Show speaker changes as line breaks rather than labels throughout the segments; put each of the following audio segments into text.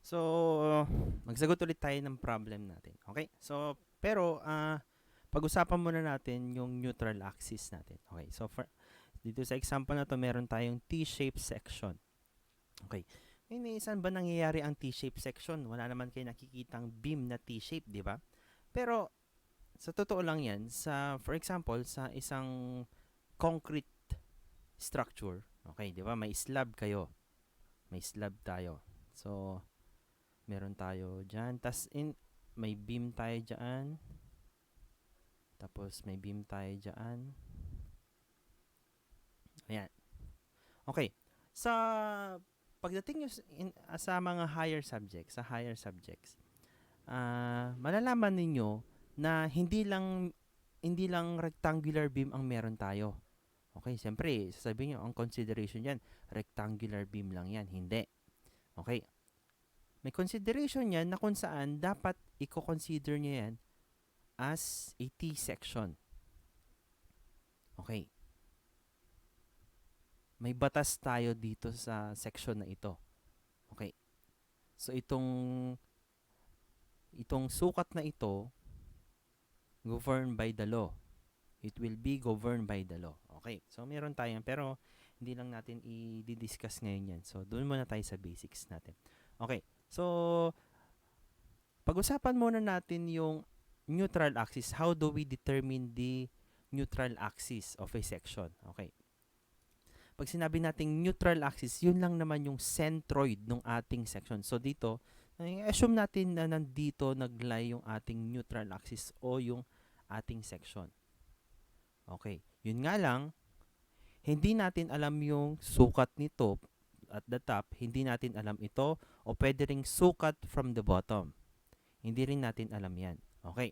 So, magsagot ulit tayo ng problem natin. Okay? So, pero, pag-usapan muna natin yung neutral axis natin. Okay? So, dito sa example na to, meron tayong T-shaped section. Okay. Ngayon, saan ba nangyayari ang T-shaped section? Wala naman kayo nakikitang beam na T-shape, di ba? Pero, sa totoo lang yan, for example, sa isang concrete structure, okay, di ba? May slab kayo. May slab tayo. So, meron tayo dyan. May beam tayo dyan. Tapos, may beam tayo dyan. Ayan. Okay. Pagdating sa mga higher subjects, malalaman ninyo na hindi lang rectangular beam ang meron tayo. Okay, siyempre, sasabihin nyo, ang consideration yan, rectangular beam lang yan. Hindi. Okay. May consideration yan na kung saan dapat i-consider nyo yan as a T-section. Okay. May batas tayo dito sa section na ito. Okay. So, itong sukat na ito, governed by the law. It will be governed by the law. Okay. So, meron tayo yan. Pero, hindi lang natin i-discuss ngayon yan. So, doon muna tayo sa basics natin. Okay. So, pag-usapan muna natin yung neutral axis. How do we determine the neutral axis of a section? Okay. Pag sinabi nating neutral axis, yun lang naman yung centroid ng ating section. So, dito, assume natin na nandito nag-lie yung ating neutral axis o yung ating section. Okay. Yun nga lang, hindi natin alam yung sukat nito at the top. Hindi natin alam ito o pwede ring sukat from the bottom. Hindi rin natin alam yan. Okay.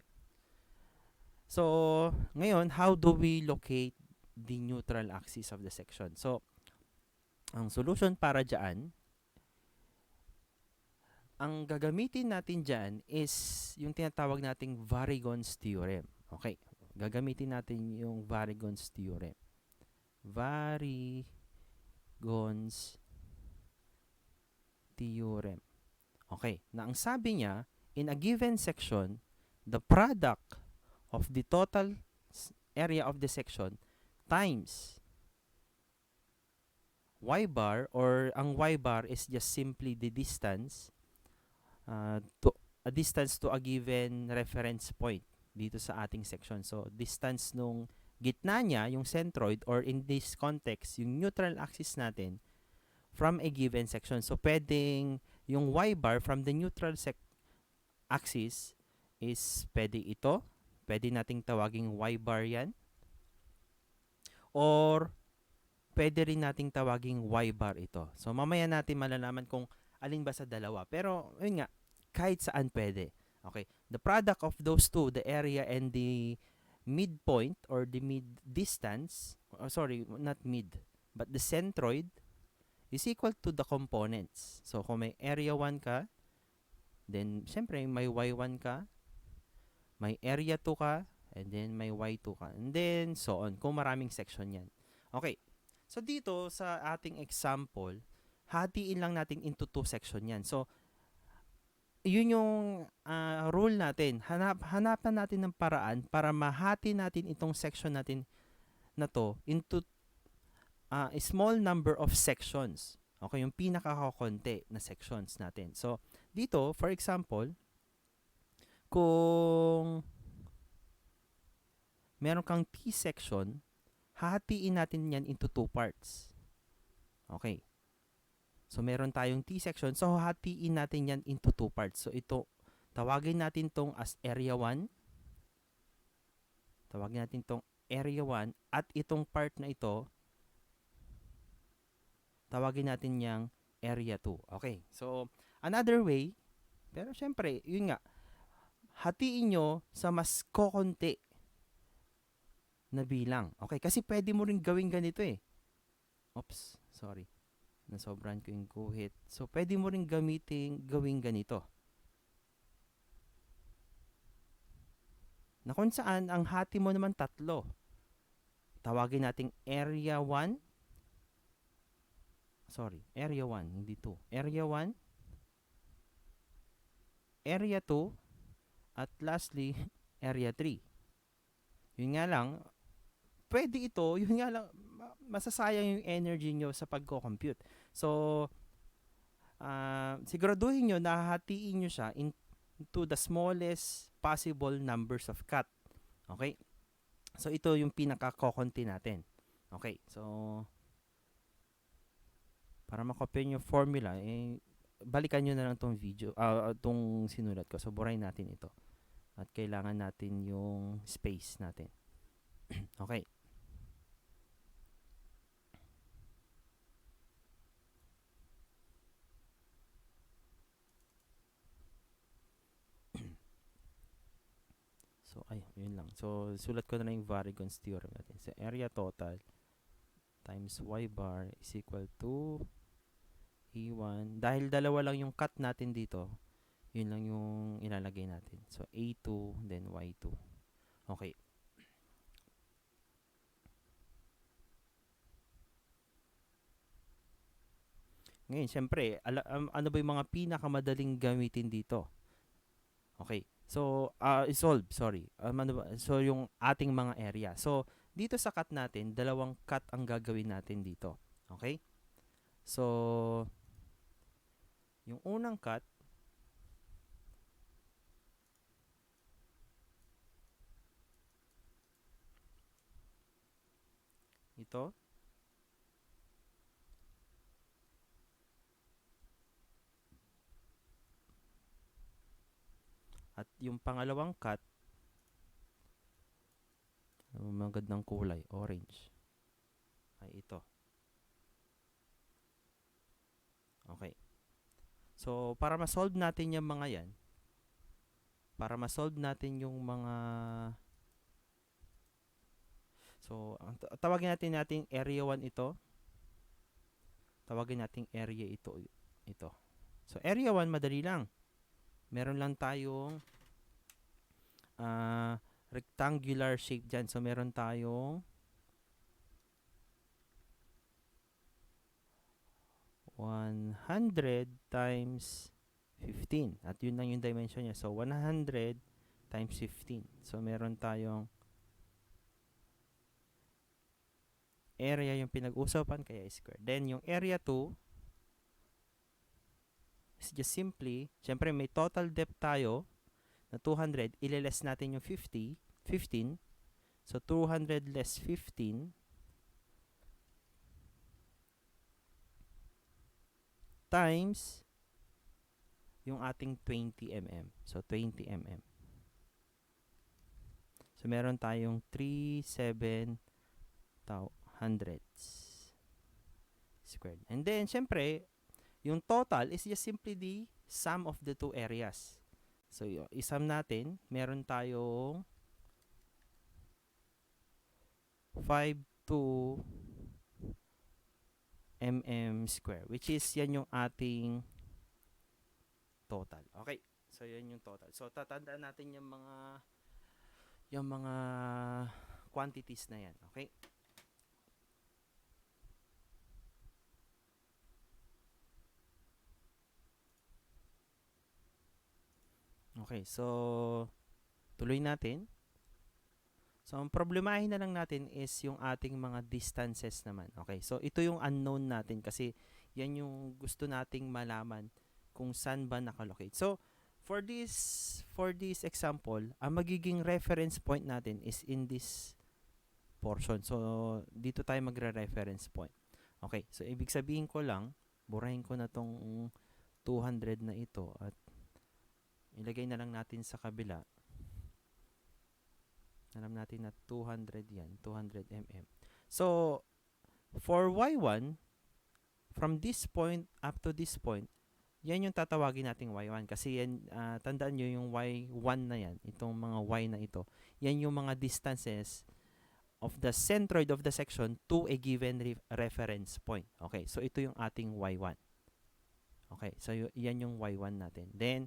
So, ngayon, how do we locate the neutral axis of the section? So, ang solution para dyan, ang gagamitin natin dyan is yung tinatawag nating Varigon's theorem. Okay. Gagamitin natin yung Varigon's theorem. Varigon's theorem. Okay. Na ang sabi niya, in a given section, the product of the total area of the section times y bar, or ang y bar is just simply the distance to a given reference point dito sa ating section. So, distance nung gitna niya, yung centroid, or in this context, yung neutral axis natin from a given section. So, pwedeng yung y bar from the neutral axis is pwede ito. Pwede nating tawaging y bar yan. Or, pwede rin nating tawaging y bar ito. So, mamaya natin malalaman kung alin ba sa dalawa. Pero, yun nga, kahit saan pwede. Okay. The product of those two, the area and the midpoint or the mid distance, not mid, but the centroid is equal to the components. So, kung may area 1 ka, then, syempre, may y1 ka, may area 2 ka, and then may y2 ka. And then, so on. Kung maraming section yan. Okay. So, dito, sa ating example, hatiin lang natin into 2 section yan. So, yun yung rule natin. Hanapan natin ng paraan para mahati natin itong section natin na to into a small number of sections. Okay, yung pinakakakonti na sections natin. So, dito, for example, kung meron kang T section, hahatiin natin yan into 2 parts. Okay. So, meron tayong T section. So, hatiin natin yan into 2 parts. So, ito, tawagin natin tong as area 1. Tawagin natin tong area 1. At itong part na ito, tawagin natin yang area 2. Okay. So, another way, pero syempre, yun nga, hatiin nyo sa mas kokonti na bilang. Okay. Kasi pwede mo rin gawin ganito eh. Oops. Sorry. Nasobran ko yung guhit. So, pwede mo rin gawin ganito. Na kung saan, ang hati mo naman 3. Tawagin nating area 1. Sorry, area 1, hindi 2. Area 1. area 2, at lastly, area 3. Yun nga lang, pwede ito, yun nga lang, masasayang yung energy nyo sa pagko-compute. So, siguraduhin nyo na hahatiin nyo siya into the smallest possible numbers of cut. Okay? So, ito yung pinaka-kokonti natin. Okay, so, para makopya yung formula, balikan nyo na lang tong video, tong sinulat ko. So, burahin natin ito. At kailangan natin yung space natin. Okay. So, yun lang. So, sulat ko na lang yung Varigon's theorem natin. So, area total times y bar is equal to E1. Dahil dalawa lang yung cut natin dito, yun lang yung ilalagay natin. So, A2, then Y2. Okay. Ngayon, syempre, ano ba yung mga pinakamadaling gamitin dito? Okay. So, solve, sorry. So, yung ating mga area. So, dito sa cut natin, dalawang cut ang gagawin natin dito. Okay? So, yung unang cut, ito. At yung pangalawang cut, magandang kulay, orange. Ay, ito. Okay. So, para ma-solve natin yung mga yan, para ma-solve natin yung mga... So, tawagin natin area 1 ito. Tawagin natin area ito. So, area 1, madali lang. Meron lang tayong rectangular shape dyan. So, meron tayong 100 times 15. At yun lang yung dimension niya. So, 100 times 15. So, meron tayong area yung pinag-usapan, kaya square. Then, yung area 2 is just simply, syempre may total depth tayo na 200. Ililess natin yung 15. So, 200 less 15 times yung ating 20 mm. So, 20 mm. So, meron tayong 3,700 squared. And then, syempre, yung total is just simply the sum of the two areas. So, isum natin, meron tayong 52 mm square, which is yan yung ating total. Okay. So, yan yung total. So, tatandaan natin yung mga quantities na yan. Okay. Okay. So, tuloy natin. So, ang problemahin na lang natin is yung ating mga distances naman. Okay. So, ito yung unknown natin kasi yan yung gusto nating malaman kung saan ba nakalocate. So, for this example, ang magiging reference point natin is in this portion. So, dito tayo magre-reference point. Okay. So, ibig sabihin ko lang, burahin ko na tong 200 na ito at ilagay na lang natin sa kabila. Alam natin na 200 yan, 200 mm. So, for y1, from this point up to this point, yan yung tatawagin nating y1. Kasi yan, tandaan nyo yung y1 na yan, itong mga y na ito, yan yung mga distances of the centroid of the section to a given reference point. Okay, so ito yung ating y1. Okay, so yan yung y1 natin. Then,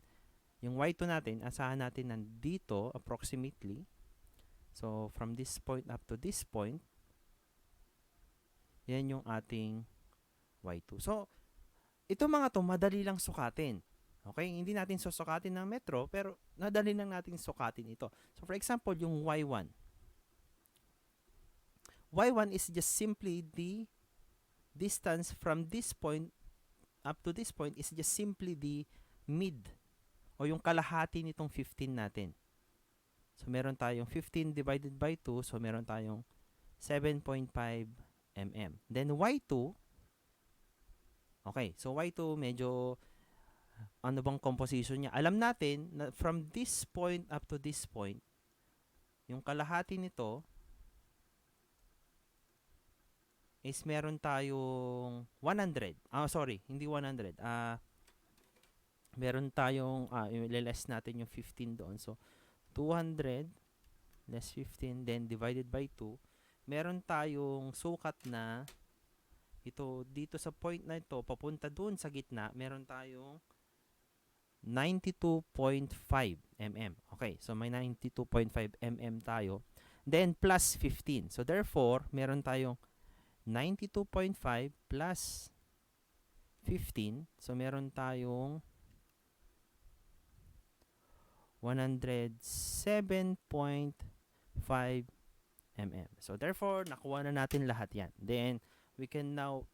yung y2 natin, asahan natin nandito approximately. So, from this point up to this point, yan yung ating y2. So, ito mga to, madali lang sukatin. Okay? Hindi natin susukatin ng metro, pero nadali lang natin sukatin ito. So, for example, yung y1. Y1 is just simply the distance from this point up to this point is just simply the mid o yung kalahati nitong 15 natin. So, meron tayong 15 divided by 2. So, meron tayong 7.5 mm. Then, y2, okay. So, y2, medyo, ano bang composition niya? Alam natin na from this point up to this point, yung kalahati nito is meron tayong 100. Sorry, hindi 100. Meron tayong, i-less natin yung 15 doon. So, 200 less 15, then divided by 2. Meron tayong sukat na ito, dito sa point na ito, papunta doon sa gitna, meron tayong 92.5 mm. Okay, so may 92.5 mm tayo. Then, plus 15. So, therefore, meron tayong 92.5 plus 15. So, meron tayong 107.5 mm. So, therefore, nakuha na natin lahat yan. Then, we can now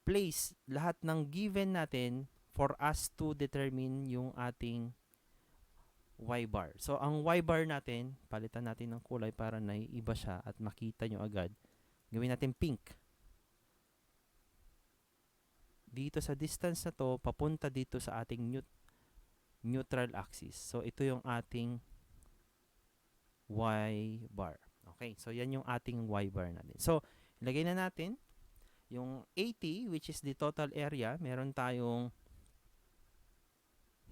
place lahat ng given natin for us to determine yung ating y-bar. So, ang y-bar natin, palitan natin ng kulay para naiiba siya at makita nyo agad. Gawin natin pink. Dito sa distance na to, papunta dito sa ating neutral axis. So, ito yung ating y-bar. Okay, so yan yung ating y-bar natin. So, ilagay na natin yung 80, which is the total area. Meron tayong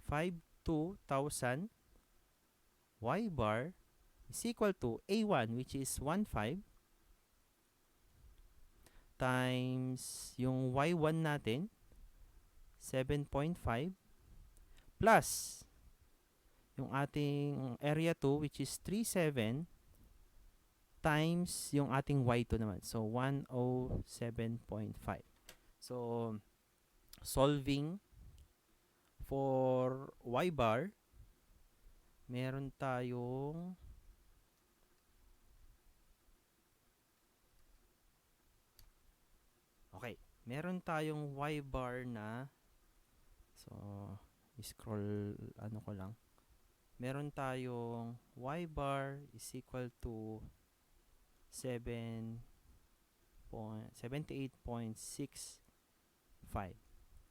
52,000 y-bar is equal to A1, which is 1.5 times yung y1 natin, 7.5 plus yung ating area 2, which is 37 times yung ating y2 naman. So, 107.5. So, solving for y-bar, meron tayong meron tayong y-bar na, so, scroll, ko lang. Meron tayong y-bar is equal to 78.65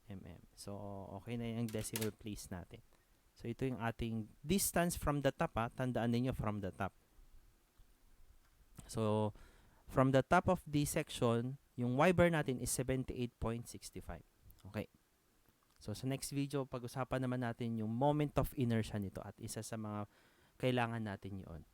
mm. So, okay na yung decimal place natin. So, ito yung ating distance from the top. Tandaan niyo from the top. So, from the top of the section, yung y-bar natin is 78.65. Okay. So, sa next video, pag-usapan naman natin yung moment of inertia nito at isa sa mga kailangan natin yun.